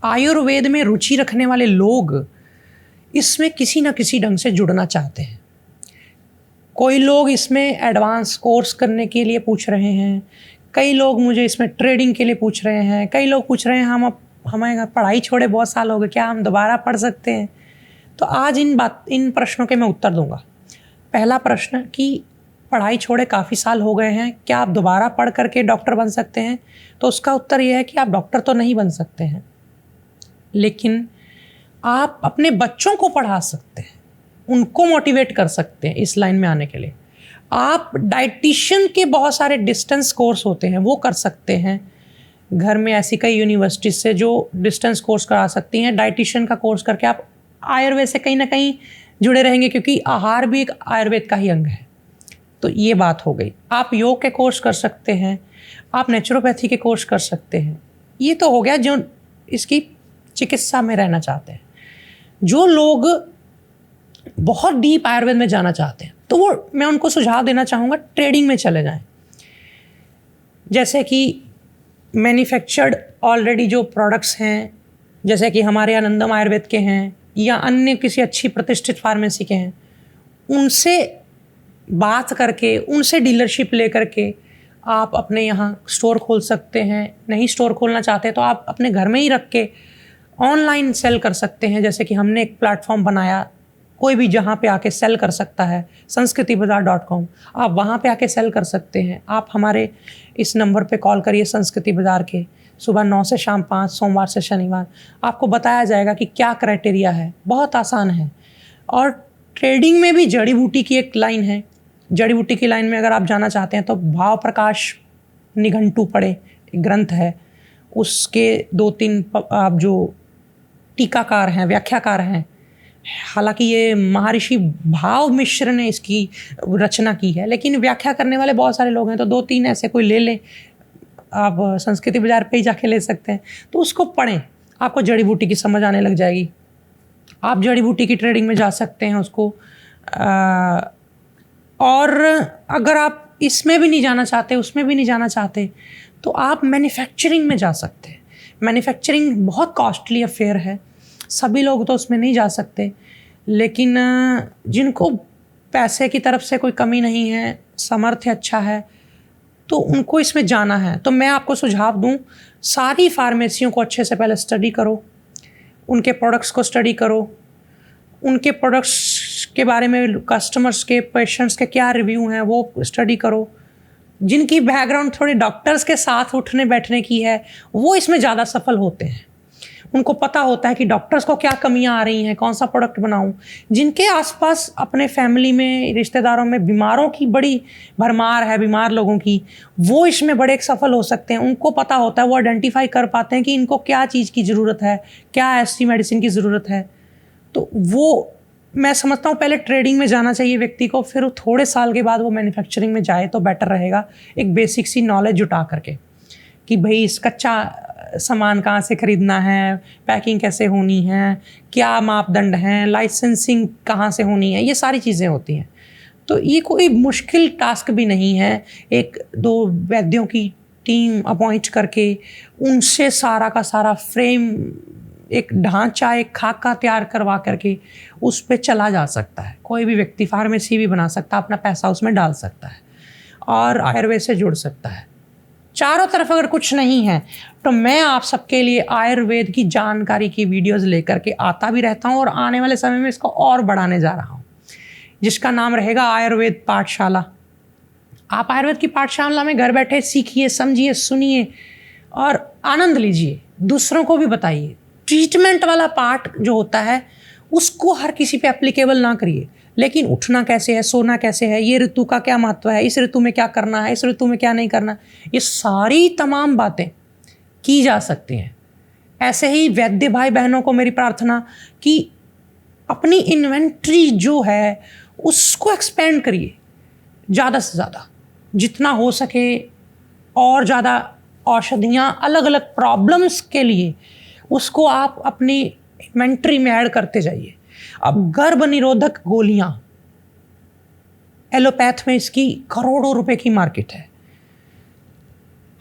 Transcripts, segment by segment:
आयुर्वेद में रुचि रखने वाले लोग इसमें किसी न किसी ढंग से जुड़ना चाहते हैं। कोई लोग इसमें एडवांस कोर्स करने के लिए पूछ रहे हैं, कई लोग मुझे इसमें ट्रेडिंग के लिए पूछ रहे हैं, कई लोग पूछ रहे हैं हमें पढ़ाई छोड़े बहुत साल हो गए, क्या हम दोबारा पढ़ सकते हैं। तो आज इन प्रश्नों के मैं उत्तर दूंगा। पहला प्रश्न कि पढ़ाई छोड़े काफ़ी साल हो गए हैं, क्या आप दोबारा पढ़ करके डॉक्टर बन सकते हैं? तो उसका उत्तर यह है कि आप डॉक्टर तो नहीं बन सकते हैं, लेकिन आप अपने बच्चों को पढ़ा सकते हैं, उनको मोटिवेट कर सकते हैं इस लाइन में आने के लिए। आप डाइटिशियन के बहुत सारे डिस्टेंस कोर्स होते हैं, वो कर सकते हैं। घर में ऐसी कई यूनिवर्सिटीज से जो डिस्टेंस कोर्स करा सकती हैं। डाइटिशियन का कोर्स करके आप आयुर्वेद से कहीं ना कहीं जुड़े रहेंगे, क्योंकि आहार भी एक आयुर्वेद का ही अंग है। तो ये बात हो गई। आप योग के कोर्स कर सकते हैं, आप नेचुरोपैथी के कोर्स कर सकते हैं। ये तो हो गया जो इसकी चिकित्सा में रहना चाहते हैं। जो लोग बहुत डीप आयुर्वेद में जाना चाहते हैं, तो वो मैं उनको सुझाव देना चाहूँगा, ट्रेडिंग में चले जाएं। जैसे कि मैन्युफैक्चर्ड ऑलरेडी जो प्रोडक्ट्स हैं, जैसे कि हमारे आनंदम आयुर्वेद के हैं या अन्य किसी अच्छी प्रतिष्ठित फार्मेसी के हैं, उनसे बात करके, उनसे डीलरशिप लेकर के आप अपने यहाँ स्टोर खोल सकते हैं। नहीं स्टोर खोलना चाहते तो आप अपने घर में ही रख के ऑनलाइन सेल कर सकते हैं। जैसे कि हमने एक प्लेटफॉर्म बनाया, कोई भी जहाँ पे आके सेल कर सकता है, sanskritibazar.com, आप वहाँ पे आके सेल कर सकते हैं। आप हमारे इस नंबर पे कॉल करिए संस्कृति बाज़ार के, सुबह 9 से शाम 5, सोमवार से शनिवार। आपको बताया जाएगा कि क्या क्राइटेरिया है, बहुत आसान है। और ट्रेडिंग में भी जड़ी बूटी की एक लाइन है। जड़ी बूटी की लाइन में अगर आप जाना चाहते हैं तो भाव प्रकाश निघंटू पढ़े, एक ग्रंथ है, उसके 2-3 आप जो टीकाकार हैं, व्याख्याकार हैं, हालांकि ये महर्षि भाव मिश्र ने इसकी रचना की है, लेकिन व्याख्या करने वाले बहुत सारे लोग हैं, तो 2-3 ऐसे कोई ले लें। आप संस्कृति बाजार पे ही जाके ले सकते हैं, तो उसको पढ़ें, आपको जड़ी बूटी की समझ आने लग जाएगी। आप जड़ी बूटी की ट्रेडिंग में जा सकते हैं उसको। और अगर आप इसमें भी नहीं जाना चाहते, उसमें भी नहीं जाना चाहते, तो आप मैन्युफैक्चरिंग में जा सकते हैं। मैन्युफैक्चरिंग बहुत कॉस्टली अफेयर है, सभी लोग तो उसमें नहीं जा सकते, लेकिन जिनको पैसे की तरफ से कोई कमी नहीं है, सामर्थ्य अच्छा है, तो उनको इसमें जाना है। तो मैं आपको सुझाव दूं, सारी फार्मेसियों को अच्छे से पहले स्टडी करो, उनके प्रोडक्ट्स को स्टडी करो, उनके प्रोडक्ट्स के बारे में कस्टमर्स के, पेशेंट्स के क्या रिव्यू हैं वो स्टडी करो। जिनकी बैकग्राउंड थोड़ी डॉक्टर्स के साथ उठने बैठने की है, वो इसमें ज़्यादा सफल होते हैं। उनको पता होता है कि डॉक्टर्स को क्या कमियां आ रही हैं, कौन सा प्रोडक्ट बनाऊं। जिनके आसपास अपने फैमिली में, रिश्तेदारों में बीमारों की बड़ी भरमार है, बीमार लोगों की, वो इसमें बड़े सफल हो सकते हैं। उनको पता होता है, वो आइडेंटिफाई कर पाते हैं कि इनको क्या चीज़ की ज़रूरत है, क्या ऐसी मेडिसिन की ज़रूरत है। तो वो मैं समझता हूँ पहले ट्रेडिंग में जाना चाहिए व्यक्ति को, फिर थोड़े साल के बाद वो मैन्युफैक्चरिंग में जाए तो बेटर रहेगा। एक बेसिक सी नॉलेज जुटा करके कि भाई इस कच्चा सामान कहाँ से खरीदना है, पैकिंग कैसे होनी है, क्या मापदंड हैं, लाइसेंसिंग कहाँ से होनी है, ये सारी चीज़ें होती हैं। तो ये कोई मुश्किल टास्क भी नहीं है। 1-2 वैद्यों की टीम अपॉइंट करके उनसे सारा का सारा फ्रेम, एक ढांचा, एक खाका तैयार करवा करके उस पर चला जा सकता है। कोई भी व्यक्ति फार्मेसी भी बना सकता है, अपना पैसा उसमें डाल सकता है और आयुर्वेद से जुड़ सकता है। चारों तरफ अगर कुछ नहीं है तो मैं आप सबके लिए आयुर्वेद की जानकारी की वीडियोस लेकर के आता भी रहता हूँ, और आने वाले समय में इसको और बढ़ाने जा रहा हूँ, जिसका नाम रहेगा आयुर्वेद पाठशाला। आप आयुर्वेद की पाठशाला में घर बैठे सीखिए, समझिए, सुनिए और आनंद लीजिए, दूसरों को भी बताइए। ट्रीटमेंट वाला पार्ट जो होता है उसको हर किसी पे एप्लीकेबल ना करिए, लेकिन उठना कैसे है, सोना कैसे है, ये ऋतु का क्या महत्व है, इस ऋतु में क्या करना है, इस ऋतु में क्या नहीं करना, ये सारी तमाम बातें की जा सकती हैं। ऐसे ही वैद्य भाई बहनों को मेरी प्रार्थना कि अपनी इन्वेंट्री जो है उसको एक्सपेंड करिए ज़्यादा से ज़्यादा, जितना हो सके, और ज़्यादा औषधियाँ अलग अलग प्रॉब्लम्स के लिए उसको आप अपनी इन्वेंट्री में ऐड करते जाइए। अब गर्भ निरोधक गोलियां, एलोपैथ में इसकी करोड़ों रुपए की मार्केट है।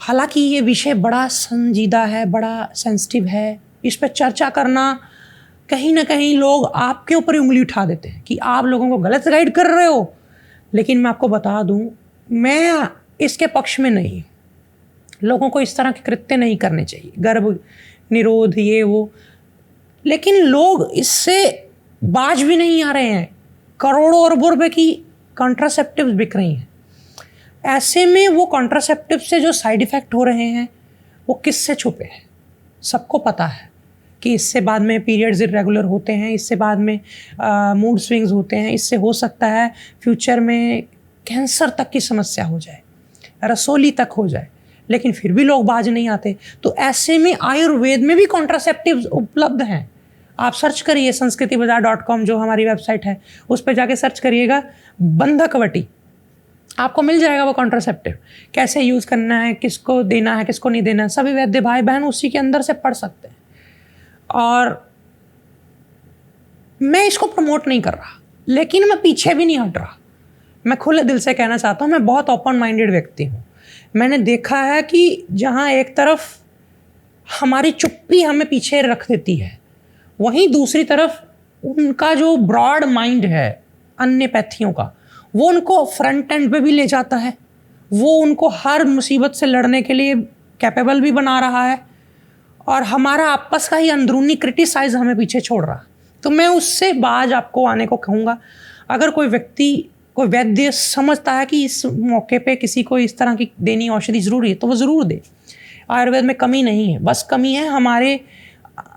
हालांकि ये विषय बड़ा संजीदा है, बड़ा सेंसिटिव है, इस पर चर्चा करना, कहीं ना कहीं लोग आपके ऊपर ही उंगली उठा देते हैं कि आप लोगों को गलत गाइड कर रहे हो। लेकिन मैं आपको बता दूं, मैं इसके पक्ष में नहीं। लोगों को इस तरह के कृत्य नहीं करने चाहिए, गर्भ निरोध ये वो, लेकिन लोग इससे बाज भी नहीं आ रहे हैं। करोड़ों अरबों रुपए की कॉन्ट्रासेप्टिव्स बिक रही हैं। ऐसे में वो कॉन्ट्रासेप्टिव से जो साइड इफ़ेक्ट हो रहे हैं वो किससे छुपे हैं? सबको पता है कि इससे बाद में पीरियड्स इरेगुलर होते हैं, इससे बाद में मूड स्विंग्स होते हैं, इससे हो सकता है फ्यूचर में कैंसर तक की समस्या हो जाए, रसोली तक हो जाए, लेकिन फिर भी लोग बाज नहीं आते। तो ऐसे में आयुर्वेद में भी कॉन्ट्रासेप्टिव्स उपलब्ध हैं। आप सर्च करिए संस्कृतिबाजार.com जो हमारी वेबसाइट है, उस पर जाके सर्च करिएगा बंधकवटी, आपको मिल जाएगा वो कॉन्ट्रासेप्टिव। कैसे यूज़ करना है, किसको देना है, किसको नहीं देना है, सभी वैद्य भाई बहन उसी के अंदर से पढ़ सकते हैं। और मैं इसको प्रमोट नहीं कर रहा, लेकिन मैं पीछे भी नहीं हट रहा। मैं खुले दिल से कहना चाहता हूँ, मैं बहुत ओपन माइंडेड व्यक्ति हूँ। मैंने देखा है कि जहाँ एक तरफ हमारी चुप्पी हमें पीछे रख देती है, वहीं दूसरी तरफ उनका जो ब्रॉड माइंड है अन्य पैथियों का, वो उनको फ्रंट एंड पे भी ले जाता है। वो उनको हर मुसीबत से लड़ने के लिए कैपेबल भी बना रहा है, और हमारा आपस का ही अंदरूनी क्रिटिसाइज हमें पीछे छोड़ रहा। तो मैं उससे बाज आपको आने को कहूँगा। अगर कोई व्यक्ति, कोई वैद्य समझता है कि इस मौके पे किसी को इस तरह की देनी औषधि ज़रूरी है, तो वो ज़रूर दे। आयुर्वेद में कमी नहीं है, बस कमी है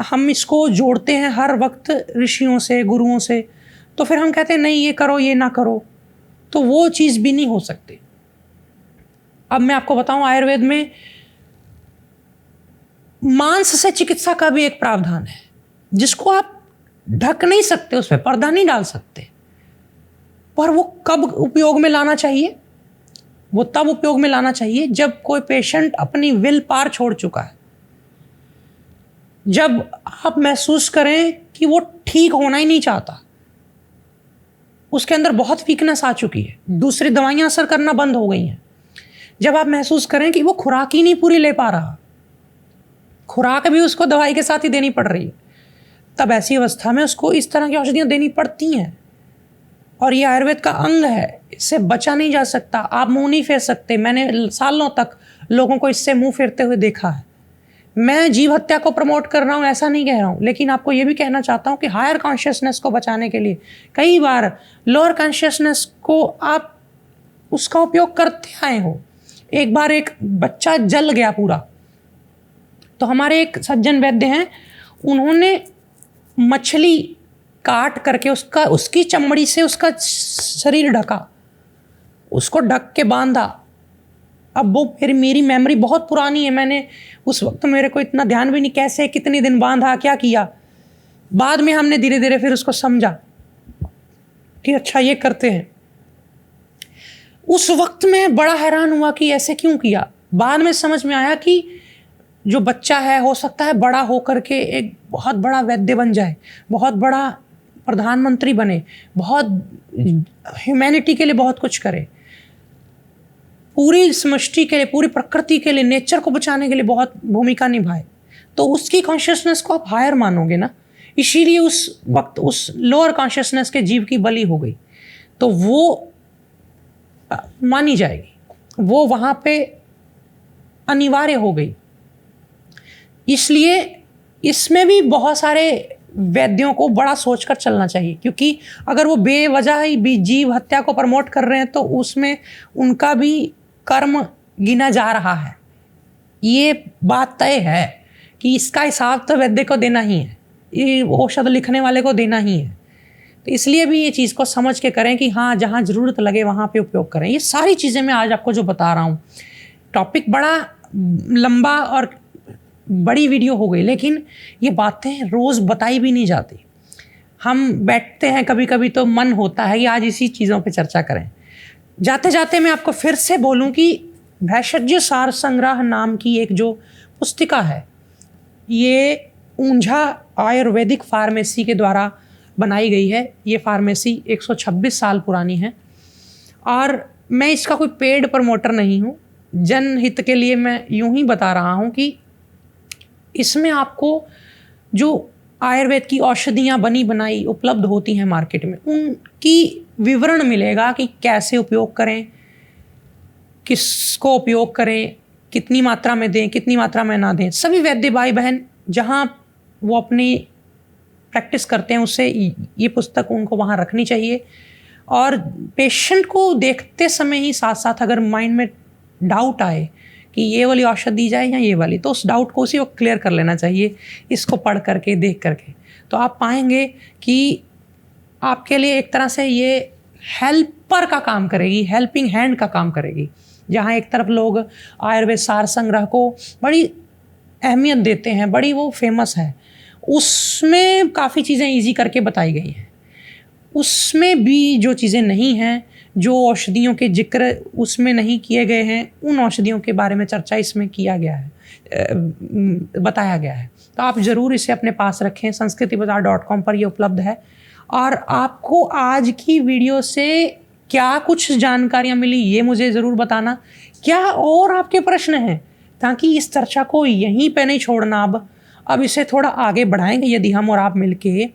हम इसको जोड़ते हैं हर वक्त ऋषियों से, गुरुओं से। तो फिर हम कहते हैं नहीं ये करो, ये ना करो, तो वो चीज़ भी नहीं हो सकती। अब मैं आपको बताऊं, आयुर्वेद में मांस से चिकित्सा का भी एक प्रावधान है, जिसको आप ढक नहीं सकते, उस पर पर्दा नहीं डाल सकते। पर वो कब उपयोग में लाना चाहिए? वो तब उपयोग में लाना चाहिए जब कोई पेशेंट अपनी विल पार छोड़ चुका है, जब आप महसूस करें कि वो ठीक होना ही नहीं चाहता, उसके अंदर बहुत वीकनेस आ चुकी है, दूसरी दवाइयां असर करना बंद हो गई हैं, जब आप महसूस करें कि वो खुराक ही नहीं पूरी ले पा रहा, खुराक भी उसको दवाई के साथ ही देनी पड़ रही है, तब ऐसी अवस्था में उसको इस तरह की औषधियाँ देनी पड़ती हैं। और ये आयुर्वेद का अंग है, इससे बचा नहीं जा सकता। आप मुंह नहीं फेर सकते। मैंने सालों तक लोगों को इससे मुंह फेरते हुए देखा है। मैं जीव हत्या को प्रमोट कर रहा हूँ ऐसा नहीं कह रहा हूँ, लेकिन आपको ये भी कहना चाहता हूँ कि हायर कॉन्शियसनेस को बचाने के लिए कई बार लोअर कॉन्शियसनेस को आप उसका उपयोग करते आए हो। एक बार एक बच्चा जल गया पूरा, तो हमारे एक सज्जन वैद्य हैं, उन्होंने मछली काट करके उसकी चमड़ी से उसका शरीर ढका, उसको ढक के बांधा। अब वो फिर मेरी मेमोरी बहुत पुरानी है, मैंने उस वक्त मेरे को इतना ध्यान भी नहीं कैसे कितने दिन बांधा, क्या किया। बाद में हमने धीरे धीरे फिर उसको समझा कि अच्छा ये करते हैं। उस वक्त मैं बड़ा हैरान हुआ कि ऐसे क्यों किया। बाद में समझ में आया कि जो बच्चा है, हो सकता है बड़ा होकर के एक बहुत बड़ा वैद्य बन जाए, बहुत बड़ा प्रधानमंत्री बने, बहुत ह्यूमैनिटी के लिए बहुत कुछ करे, पूरी समष्टि के लिए, पूरी प्रकृति के लिए, नेचर को बचाने के लिए बहुत भूमिका निभाए। तो उसकी कॉन्शियसनेस को आप हायर मानोगे ना, इसीलिए उस वक्त उस लोअर कॉन्शियसनेस के जीव की बलि हो गई, तो वो मानी जाएगी, वो वहाँ पे अनिवार्य हो गई। इसलिए इसमें भी बहुत सारे वैद्यों को बड़ा सोचकर चलना चाहिए, क्योंकि अगर वो बेवजह ही जीव हत्या को प्रमोट कर रहे हैं तो उसमें उनका भी कर्म गिना जा रहा है। ये बात तय है कि इसका हिसाब तो वैद्य को देना ही है, ये औषध लिखने वाले को देना ही है। तो इसलिए भी ये चीज़ को समझ के करें कि हाँ, जहाँ ज़रूरत लगे वहाँ पे उपयोग करें। ये सारी चीज़ें मैं आज आपको जो बता रहा हूँ, टॉपिक बड़ा लंबा और बड़ी वीडियो हो गई, लेकिन ये बातें रोज़ बताई भी नहीं जाती। हम बैठते हैं कभी कभी तो मन होता है कि आज इसी चीज़ों पे चर्चा करें। जाते जाते मैं आपको फिर से बोलूं कि भैषज्य सार संग्रह नाम की एक जो पुस्तिका है, ये ऊंझा आयुर्वेदिक फार्मेसी के द्वारा बनाई गई है। ये फार्मेसी 126 साल पुरानी है, और मैं इसका कोई पेड प्रमोटर नहीं हूँ। जनहित के लिए मैं यूं ही बता रहा हूँ कि इसमें आपको जो आयुर्वेद की औषधियाँ बनी बनाई उपलब्ध होती हैं मार्केट में, उनकी विवरण मिलेगा कि कैसे उपयोग करें, किसको उपयोग करें, कितनी मात्रा में दें, कितनी मात्रा में ना दें। सभी वैद्य भाई बहन जहाँ वो अपनी प्रैक्टिस करते हैं उससे ये पुस्तक उनको वहाँ रखनी चाहिए। और पेशेंट को देखते समय ही साथ साथ अगर माइंड में डाउट आए कि ये वाली औषध दी जाए या ये वाली, तो उस डाउट को उसी वक्त क्लियर कर लेना चाहिए, इसको पढ़ करके देख करके। तो आप पाएंगे कि आपके लिए एक तरह से ये हेल्पर का काम करेगी, हेल्पिंग हैंड का काम करेगी। जहाँ एक तरफ लोग आयुर्वेद सार संग्रह को बड़ी अहमियत देते हैं, बड़ी वो फेमस है, उसमें काफ़ी चीज़ें ईजी करके बताई गई हैं। उसमें भी जो चीज़ें नहीं हैं, जो औषधियों के जिक्र उसमें नहीं किए गए हैं, उन औषधियों के बारे में चर्चा इसमें किया गया है, बताया गया है। तो आप ज़रूर इसे अपने पास रखें। संस्कृतिबाजार.com पर ये उपलब्ध है। और आपको आज की वीडियो से क्या कुछ जानकारियाँ मिली ये मुझे ज़रूर बताना। क्या और आपके प्रश्न हैं, ताकि इस चर्चा को यहीं पे नहीं छोड़ना। अब इसे थोड़ा आगे बढ़ाएंगे यदि हम और आप मिलके,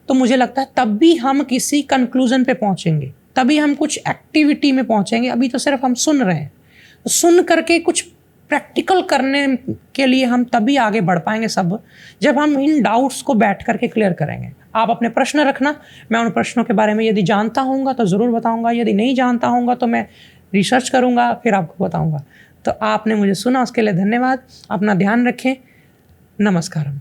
तो मुझे लगता है तब भी हम किसी कंक्लूजन पे पहुँचेंगे, तभी हम कुछ एक्टिविटी में पहुँचेंगे। अभी तो सिर्फ हम सुन रहे हैं, तो सुन करके कुछ प्रैक्टिकल करने के लिए हम तभी आगे बढ़ पाएंगे सब, जब हम इन डाउट्स को बैठ करके क्लियर करेंगे। आप अपने प्रश्न रखना, मैं उन प्रश्नों के बारे में यदि जानता हूँगा तो ज़रूर बताऊँगा, यदि नहीं जानता हूँगा तो मैं रिसर्च करूँगा फिर आपको बताऊँगा। तो आपने मुझे सुना उसके लिए धन्यवाद। अपना ध्यान रखें। नमस्कारम।